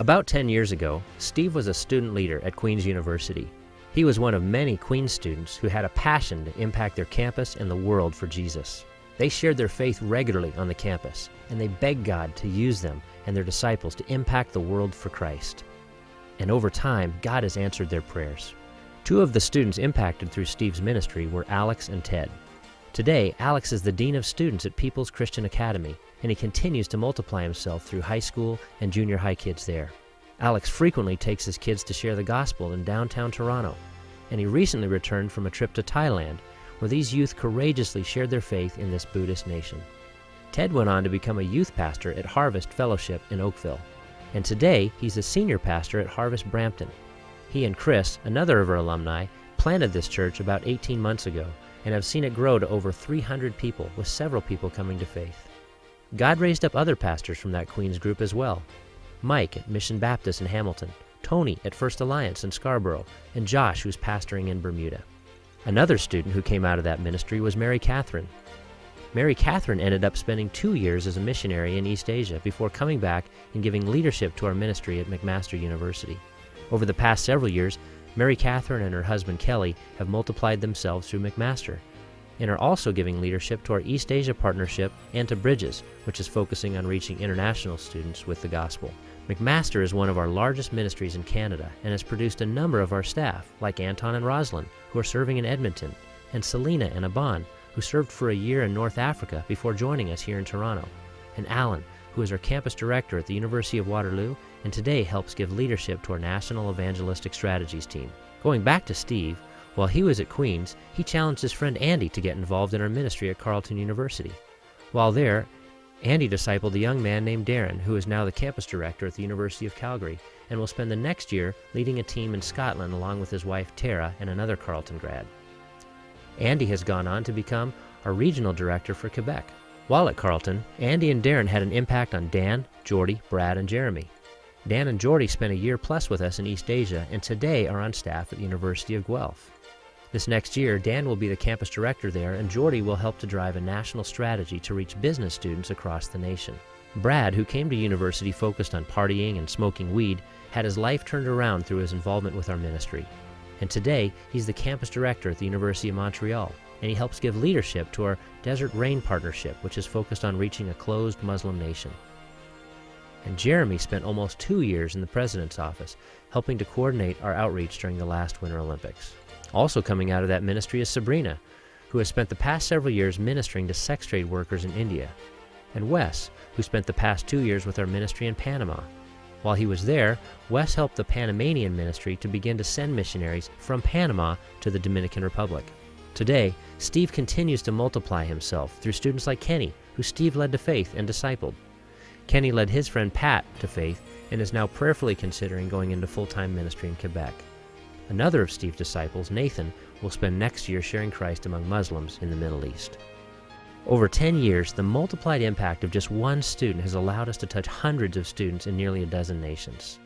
About 10 years ago, Steve was a student leader at Queen's University. He was one of many Queen's students who had a passion to impact their campus and the world for Jesus. They shared their faith regularly on the campus, and they begged God to use them and their disciples to impact the world for Christ. And over time, God has answered their prayers. Two of the students impacted through Steve's ministry were Alex and Ted. Today, Alex is the Dean of Students at People's Christian Academy, and he continues to multiply himself through high school and junior high kids there. Alex frequently takes his kids to share the gospel in downtown Toronto, and he recently returned from a trip to Thailand, where these youth courageously shared their faith in this Buddhist nation. Ted went on to become a youth pastor at Harvest Fellowship in Oakville, and today he's a senior pastor at Harvest Brampton. He and Chris, another of our alumni, planted this church about 18 months ago and have seen it grow to over 300 people, with several people coming to faith. God raised up other pastors from that Queen's group as well. Mike at Mission Baptist in Hamilton, Tony at First Alliance in Scarborough, and Josh, who's pastoring in Bermuda. Another student who came out of that ministry was Mary Catherine. Mary Catherine ended up spending 2 years as a missionary in East Asia before coming back and giving leadership to our ministry at McMaster University. Over the past several years, Mary Catherine and her husband Kelly have multiplied themselves through McMaster and are also giving leadership to our East Asia partnership and to Bridges, which is focusing on reaching international students with the gospel. McMaster is one of our largest ministries in Canada and has produced a number of our staff, like Anton and Rosalind, who are serving in Edmonton, and Selena and Aban, who served for a year in North Africa before joining us here in Toronto, and Alan, who is our campus director at the University of Waterloo and today helps give leadership to our National Evangelistic Strategies team. Going back to Steve, while he was at Queen's, he challenged his friend Andy to get involved in our ministry at Carleton University. While there, Andy discipled a young man named Darren, who is now the campus director at the University of Calgary, and will spend the next year leading a team in Scotland along with his wife Tara and another Carleton grad. Andy has gone on to become our regional director for Quebec. While at Carleton, Andy and Darren had an impact on Dan, Jordy, Brad, and Jeremy. Dan and Jordy spent a year plus with us in East Asia and today are on staff at the University of Guelph. This next year, Dan will be the campus director there and Jordy will help to drive a national strategy to reach business students across the nation. Brad, who came to university focused on partying and smoking weed, had his life turned around through his involvement with our ministry. And today, he's the campus director at the University of Montreal, and he helps give leadership to our Desert Rain Partnership, which is focused on reaching a closed Muslim nation. And Jeremy spent almost 2 years in the President's office, helping to coordinate our outreach during the last Winter Olympics. Also coming out of that ministry is Sabrina, who has spent the past several years ministering to sex trade workers in India, and Wes, who spent the past 2 years with our ministry in Panama. While he was there, Wes helped the Panamanian ministry to begin to send missionaries from Panama to the Dominican Republic. Today, Steve continues to multiply himself through students like Kenny, who Steve led to faith and discipled. Kenny led his friend Pat to faith and is now prayerfully considering going into full-time ministry in Quebec. Another of Steve's disciples, Nathan, will spend next year sharing Christ among Muslims in the Middle East. Over 10 years, the multiplied impact of just one student has allowed us to touch hundreds of students in nearly a dozen nations.